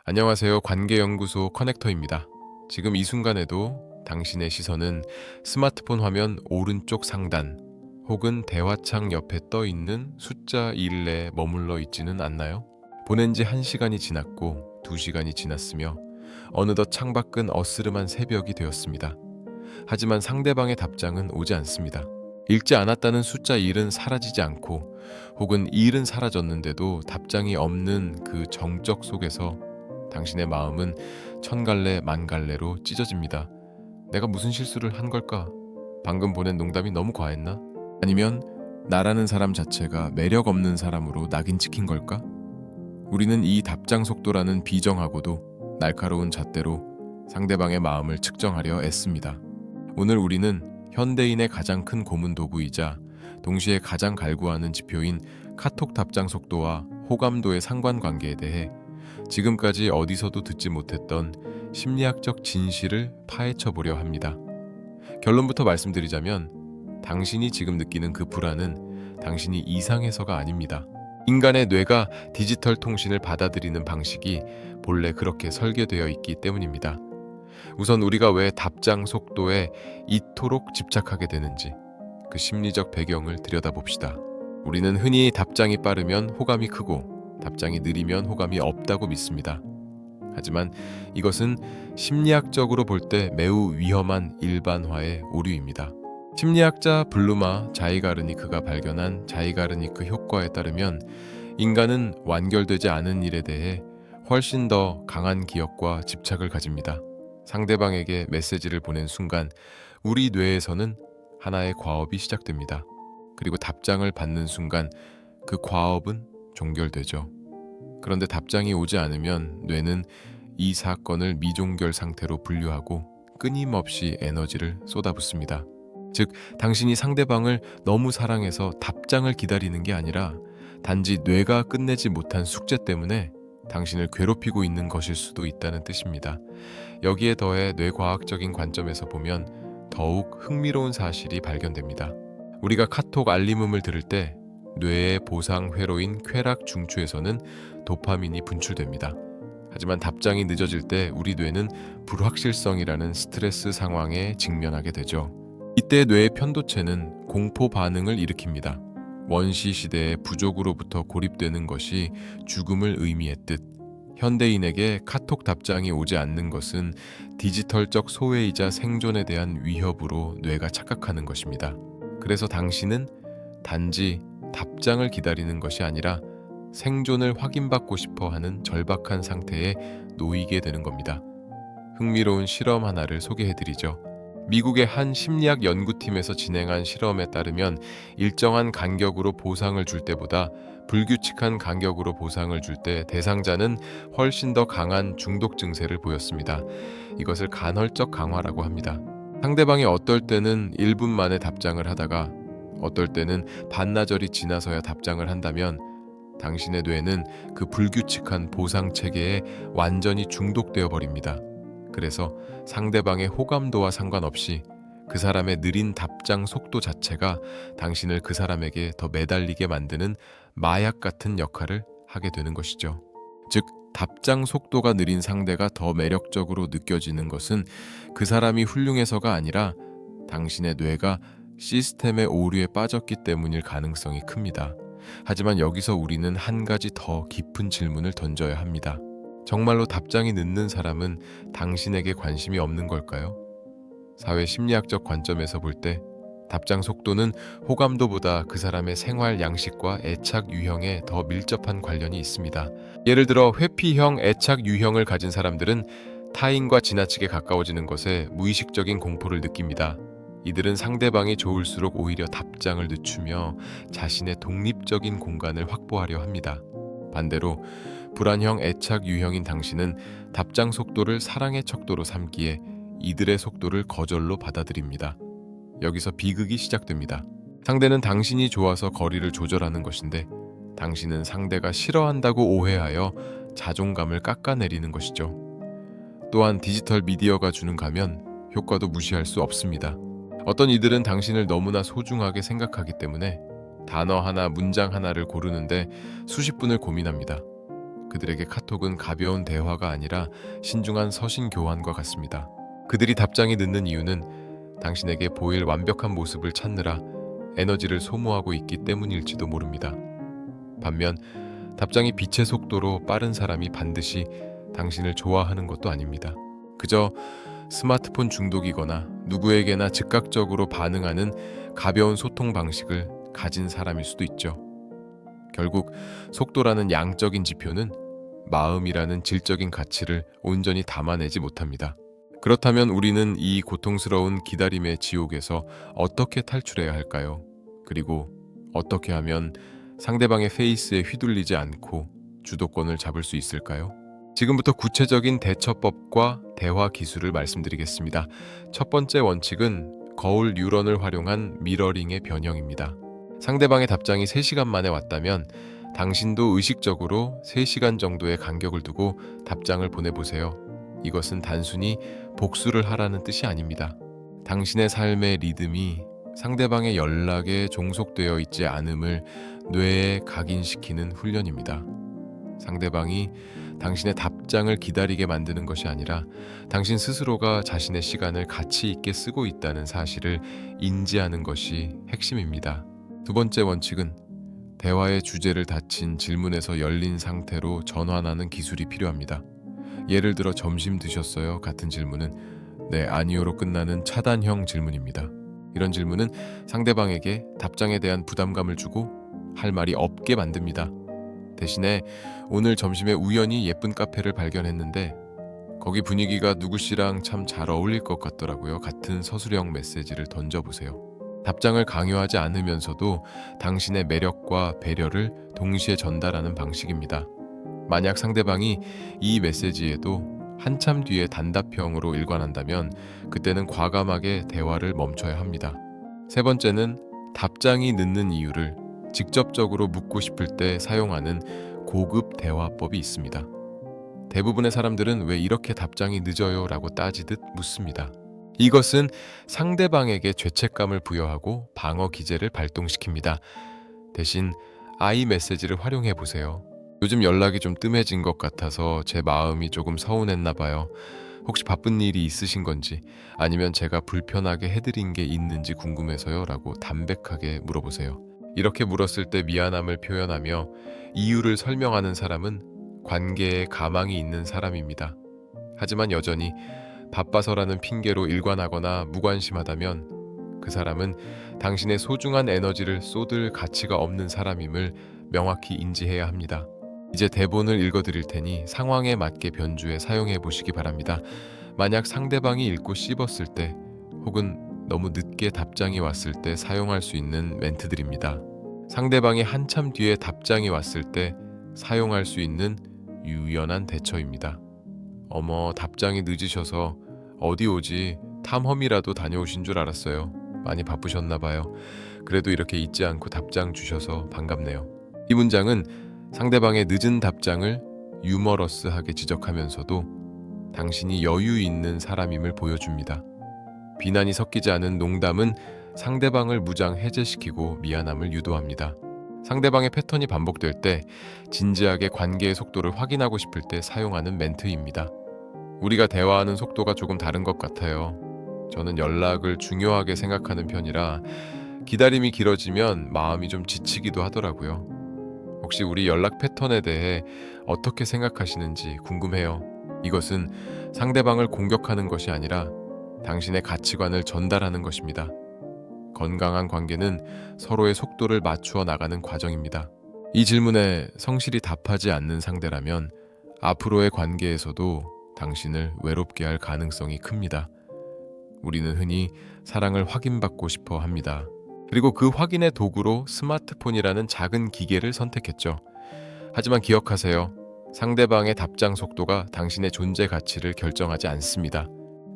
안녕하세요. 관계연구소 커넥터입니다. 지금 이 순간에도 당신의 시선은 스마트폰 화면 오른쪽 상단 혹은 대화창 옆에 떠 있는 숫자 1에 머물러 있지는 않나요? 보낸 지 1시간이 지났고 2시간이 지났으며 어느덧 창밖은 어스름한 새벽이 되었습니다. 하지만 상대방의 답장은 오지 않습니다. 읽지 않았다는 숫자 1은 사라지지 않고 혹은 1은 사라졌는데도 답장이 없는 그 정적 속에서 당신의 마음은 천갈래 만갈래로 찢어집니다. 내가 무슨 실수를 한 걸까? 방금 보낸 농담이 너무 과했나? 아니면 나라는 사람 자체가 매력 없는 사람으로 낙인 찍힌 걸까? 우리는 이 답장 속도라는 비정하고도 날카로운 잣대로 상대방의 마음을 측정하려 애씁니다. 오늘 우리는 현대인의 가장 큰 고문 도구이자 동시에 가장 갈구하는 지표인 카톡 답장 속도와 호감도의 상관관계에 대해 지금까지 어디서도 듣지 못했던 심리학적 진실을 파헤쳐 보려 합니다. 결론부터 말씀드리자면 당신이 지금 느끼는 그 불안은 당신이 이상해서가 아닙니다. 인간의 뇌가 디지털 통신을 받아들이는 방식이 본래 그렇게 설계되어 있기 때문입니다. 우선 우리가 왜 답장 속도에 이토록 집착하게 되는지 그 심리적 배경을 들여다봅시다. 우리는 흔히 답장이 빠르면 호감이 크고 답장이 느리면 호감이 없다고 믿습니다. 하지만 이것은 심리학적으로 볼 때 매우 위험한 일반화의 오류입니다. 심리학자 블루마 자이가르니크가 발견한 자이가르니크 효과에 따르면 인간은 완결되지 않은 일에 대해 훨씬 더 강한 기억과 집착을 가집니다. 상대방에게 메시지를 보낸 순간 우리 뇌에서는 하나의 과업이 시작됩니다. 그리고 답장을 받는 순간 그 과업은 종결되죠. 그런데 답장이 오지 않으면 뇌는 이 사건을 미종결 상태로 분류하고 끊임없이 에너지를 쏟아붓습니다. 즉, 당신이 상대방을 너무 사랑해서 답장을 기다리는 게 아니라 단지 뇌가 끝내지 못한 숙제 때문에 당신을 괴롭히고 있는 것일 수도 있다는 뜻입니다. 여기에 더해 뇌과학적인 관점에서 보면 더욱 흥미로운 사실이 발견됩니다. 우리가 카톡 알림음을 들을 때 뇌의 보상 회로인 쾌락 중추에서는 도파민이 분출됩니다. 하지만 답장이 늦어질 때 우리 뇌는 불확실성이라는 스트레스 상황에 직면하게 되죠. 이때 뇌의 편도체는 공포 반응을 일으킵니다. 원시 시대의 부족으로부터 고립되는 것이 죽음을 의미했듯 현대인에게 카톡 답장이 오지 않는 것은 디지털적 소외이자 생존에 대한 위협으로 뇌가 착각하는 것입니다. 그래서 당신은 단지 답장을 기다리는 것이 아니라 생존을 확인받고 싶어 하는 절박한 상태에 놓이게 되는 겁니다. 흥미로운 실험 하나를 소개해드리죠. 미국의 한 심리학 연구팀에서 진행한 실험에 따르면 일정한 간격으로 보상을 줄 때보다 불규칙한 간격으로 보상을 줄 때 대상자는 훨씬 더 강한 중독 증세를 보였습니다. 이것을 간헐적 강화라고 합니다. 상대방이 어떨 때는 1분 만에 답장을 하다가 어떨 때는 반나절이 지나서야 답장을 한다면 당신의 뇌는 그 불규칙한 보상 체계에 완전히 중독되어 버립니다. 그래서 상대방의 호감도와 상관없이 그 사람의 느린 답장 속도 자체가 당신을 그 사람에게 더 매달리게 만드는 마약 같은 역할을 하게 되는 것이죠. 즉, 답장 속도가 느린 상대가 더 매력적으로 느껴지는 것은 그 사람이 훌륭해서가 아니라 당신의 뇌가 시스템의 오류에 빠졌기 때문일 가능성이 큽니다. 하지만 여기서 우리는 한 가지 더 깊은 질문을 던져야 합니다. 정말로 답장이 늦는 사람은 당신에게 관심이 없는 걸까요? 사회 심리학적 관점에서 볼 때 답장 속도는 호감도보다 그 사람의 생활 양식과 애착 유형에 더 밀접한 관련이 있습니다. 예를 들어 회피형 애착 유형을 가진 사람들은 타인과 지나치게 가까워지는 것에 무의식적인 공포를 느낍니다. 이들은 상대방이 좋을수록 오히려 답장을 늦추며 자신의 독립적인 공간을 확보하려 합니다. 반대로 불안형 애착 유형인 당신은 답장 속도를 사랑의 척도로 삼기에 이들의 속도를 거절로 받아들입니다. 여기서 비극이 시작됩니다. 상대는 당신이 좋아서 거리를 조절하는 것인데 당신은 상대가 싫어한다고 오해하여 자존감을 깎아내리는 것이죠. 또한 디지털 미디어가 주는 가면 효과도 무시할 수 없습니다. 어떤 이들은 당신을 너무나 소중하게 생각하기 때문에 단어 하나, 문장 하나를 고르는데 수십 분을 고민합니다. 그들에게 카톡은 가벼운 대화가 아니라 신중한 서신 교환과 같습니다. 그들이 답장이 늦는 이유는 당신에게 보일 완벽한 모습을 찾느라 에너지를 소모하고 있기 때문일지도 모릅니다. 반면 답장이 빛의 속도로 빠른 사람이 반드시 당신을 좋아하는 것도 아닙니다. 그저 스마트폰 중독이거나 누구에게나 즉각적으로 반응하는 가벼운 소통 방식을 가진 사람일 수도 있죠. 결국 속도라는 양적인 지표는 마음이라는 질적인 가치를 온전히 담아내지 못합니다. 그렇다면 우리는 이 고통스러운 기다림의 지옥에서 어떻게 탈출해야 할까요? 그리고 어떻게 하면 상대방의 페이스에 휘둘리지 않고 주도권을 잡을 수 있을까요? 지금부터 구체적인 대처법과 대화 기술을 말씀드리겠습니다. 첫 번째 원칙은 거울 뉴런을 활용한 미러링의 변형입니다. 상대방의 답장이 3시간 만에 왔다면 당신도 의식적으로 3시간 정도의 간격을 두고 답장을 보내보세요. 이것은 단순히 복수를 하라는 뜻이 아닙니다. 당신의 삶의 리듬이 상대방의 연락에 종속되어 있지 않음을 뇌에 각인시키는 훈련입니다. 상대방이 당신의 답장을 기다리게 만드는 것이 아니라 당신 스스로가 자신의 시간을 가치 있게 쓰고 있다는 사실을 인지하는 것이 핵심입니다. 두 번째 원칙은 대화의 주제를 닫힌 질문에서 열린 상태로 전환하는 기술이 필요합니다. 예를 들어 점심 드셨어요? 같은 질문은 네, 아니요로 끝나는 차단형 질문입니다. 이런 질문은 상대방에게 답장에 대한 부담감을 주고 할 말이 없게 만듭니다. 대신에 오늘 점심에 우연히 예쁜 카페를 발견했는데 거기 분위기가 누구씨랑 참 잘 어울릴 것 같더라고요. 같은 서술형 메시지를 던져보세요. 답장을 강요하지 않으면서도 당신의 매력과 배려를 동시에 전달하는 방식입니다. 만약 상대방이 이 메시지에도 한참 뒤에 단답형으로 일관한다면 그때는 과감하게 대화를 멈춰야 합니다. 세 번째는 답장이 늦는 이유를 직접적으로 묻고 싶을 때 사용하는 고급 대화법이 있습니다. 대부분의 사람들은 왜 이렇게 답장이 늦어요? 라고 따지듯 묻습니다. 이것은 상대방에게 죄책감을 부여하고 방어 기제를 발동시킵니다. 대신 I 메시지를 활용해 보세요. 요즘 연락이 좀 뜸해진 것 같아서 제 마음이 조금 서운했나 봐요. 혹시 바쁜 일이 있으신 건지 아니면 제가 불편하게 해드린 게 있는지 궁금해서요 라고 담백하게 물어보세요. 이렇게 물었을 때 미안함을 표현하며 이유를 설명하는 사람은 관계에 가망이 있는 사람입니다. 하지만 여전히 바빠서라는 핑계로 일관하거나 무관심하다면 그 사람은 당신의 소중한 에너지를 쏟을 가치가 없는 사람임을 명확히 인지해야 합니다. 이제 대본을 읽어드릴 테니 상황에 맞게 변주해 사용해 보시기 바랍니다. 만약 상대방이 읽고 씹었을 때 혹은 너무 늦게 답장이 왔을 때 사용할 수 있는 멘트들입니다. 상대방이 한참 뒤에 답장이 왔을 때 사용할 수 있는 유연한 대처입니다. 어머, 답장이 늦으셔서 어디 오지? 탐험이라도 다녀오신 줄 알았어요. 많이 바쁘셨나 봐요. 그래도 이렇게 잊지 않고 답장 주셔서 반갑네요. 이 문장은 상대방의 늦은 답장을 유머러스하게 지적하면서도 당신이 여유 있는 사람임을 보여줍니다. 비난이 섞이지 않은 농담은 상대방을 무장 해제시키고 미안함을 유도합니다. 상대방의 패턴이 반복될 때 진지하게 관계의 속도를 확인하고 싶을 때 사용하는 멘트입니다. 우리가 대화하는 속도가 조금 다른 것 같아요. 저는 연락을 중요하게 생각하는 편이라 기다림이 길어지면 마음이 좀 지치기도 하더라고요. 혹시 우리 연락 패턴에 대해 어떻게 생각하시는지 궁금해요. 이것은 상대방을 공격하는 것이 아니라 당신의 가치관을 전달하는 것입니다. 건강한 관계는 서로의 속도를 맞추어 나가는 과정입니다. 이 질문에 성실히 답하지 않는 상대라면 앞으로의 관계에서도 당신을 외롭게 할 가능성이 큽니다. 우리는 흔히 사랑을 확인받고 싶어 합니다. 그리고 그 확인의 도구로 스마트폰이라는 작은 기계를 선택했죠. 하지만 기억하세요. 상대방의 답장 속도가 당신의 존재 가치를 결정하지 않습니다.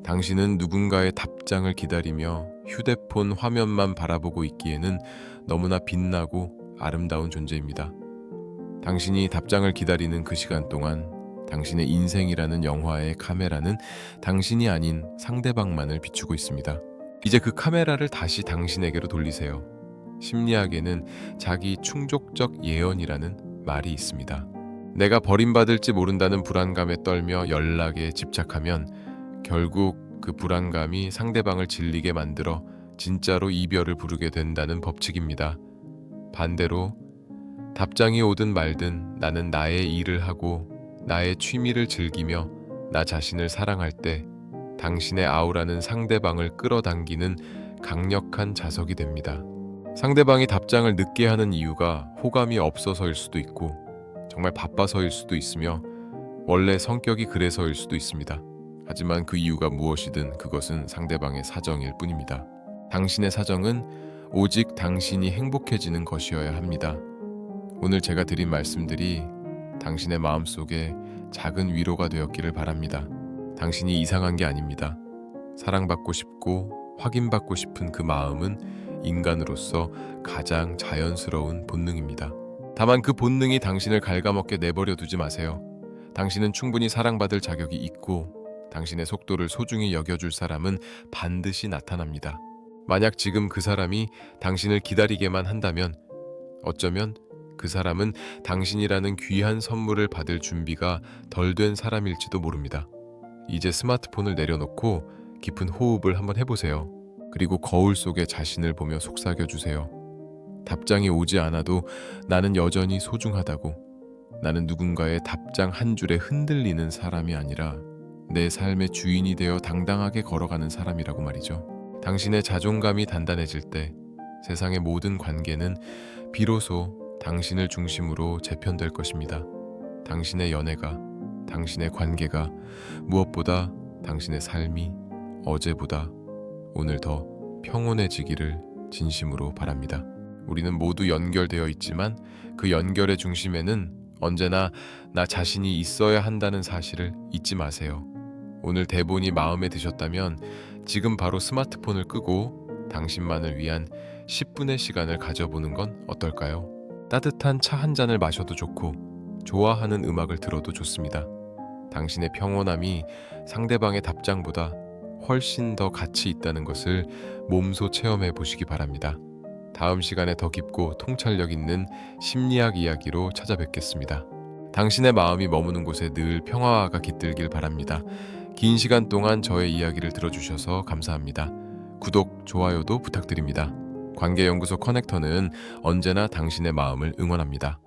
당신은 누군가의 답장을 기다리며 휴대폰 화면만 바라보고 있기에는 너무나 빛나고 아름다운 존재입니다. 당신이 답장을 기다리는 그 시간 동안 당신의 인생이라는 영화의 카메라는 당신이 아닌 상대방만을 비추고 있습니다. 이제 그 카메라를 다시 당신에게로 돌리세요. 심리학에는 자기 충족적 예언이라는 말이 있습니다. 내가 버림받을지 모른다는 불안감에 떨며 연락에 집착하면 결국 그 불안감이 상대방을 질리게 만들어 진짜로 이별을 부르게 된다는 법칙입니다. 반대로 답장이 오든 말든 나는 나의 일을 하고 나의 취미를 즐기며 나 자신을 사랑할 때 당신의 아우라는 상대방을 끌어당기는 강력한 자석이 됩니다. 상대방이 답장을 늦게 하는 이유가 호감이 없어서일 수도 있고 정말 바빠서일 수도 있으며 원래 성격이 그래서일 수도 있습니다. 하지만 그 이유가 무엇이든 그것은 상대방의 사정일 뿐입니다. 당신의 사정은 오직 당신이 행복해지는 것이어야 합니다. 오늘 제가 드린 말씀들이 당신의 마음속에 작은 위로가 되었기를 바랍니다. 당신이 이상한 게 아닙니다. 사랑받고 싶고 확인받고 싶은 그 마음은 인간으로서 가장 자연스러운 본능입니다. 다만 그 본능이 당신을 갉아먹게 내버려 두지 마세요. 당신은 충분히 사랑받을 자격이 있고 당신의 속도를 소중히 여겨줄 사람은 반드시 나타납니다. 만약 지금 그 사람이 당신을 기다리게만 한다면 어쩌면 그 사람은 당신이라는 귀한 선물을 받을 준비가 덜 된 사람일지도 모릅니다. 이제 스마트폰을 내려놓고 깊은 호흡을 한번 해보세요. 그리고 거울 속에 자신을 보며 속삭여 주세요. 답장이 오지 않아도 나는 여전히 소중하다고. 나는 누군가의 답장 한 줄에 흔들리는 사람이 아니라 내 삶의 주인이 되어 당당하게 걸어가는 사람이라고 말이죠. 당신의 자존감이 단단해질 때 세상의 모든 관계는 비로소 당신을 중심으로 재편될 것입니다. 당신의 연애가, 당신의 관계가, 무엇보다 당신의 삶이 어제보다 오늘 더 평온해지기를 진심으로 바랍니다. 우리는 모두 연결되어 있지만 그 연결의 중심에는 언제나 나 자신이 있어야 한다는 사실을 잊지 마세요. 오늘 대본이 마음에 드셨다면 지금 바로 스마트폰을 끄고 당신만을 위한 10분의 시간을 가져보는 건 어떨까요? 따뜻한 차 한 잔을 마셔도 좋고 좋아하는 음악을 들어도 좋습니다. 당신의 평온함이 상대방의 답장보다 훨씬 더 가치 있다는 것을 몸소 체험해 보시기 바랍니다. 다음 시간에 더 깊고 통찰력 있는 심리학 이야기로 찾아뵙겠습니다. 당신의 마음이 머무는 곳에 늘 평화가 깃들길 바랍니다. 긴 시간 동안 저의 이야기를 들어주셔서 감사합니다. 구독, 좋아요도 부탁드립니다. 관계연구소 커넥터는 언제나 당신의 마음을 응원합니다.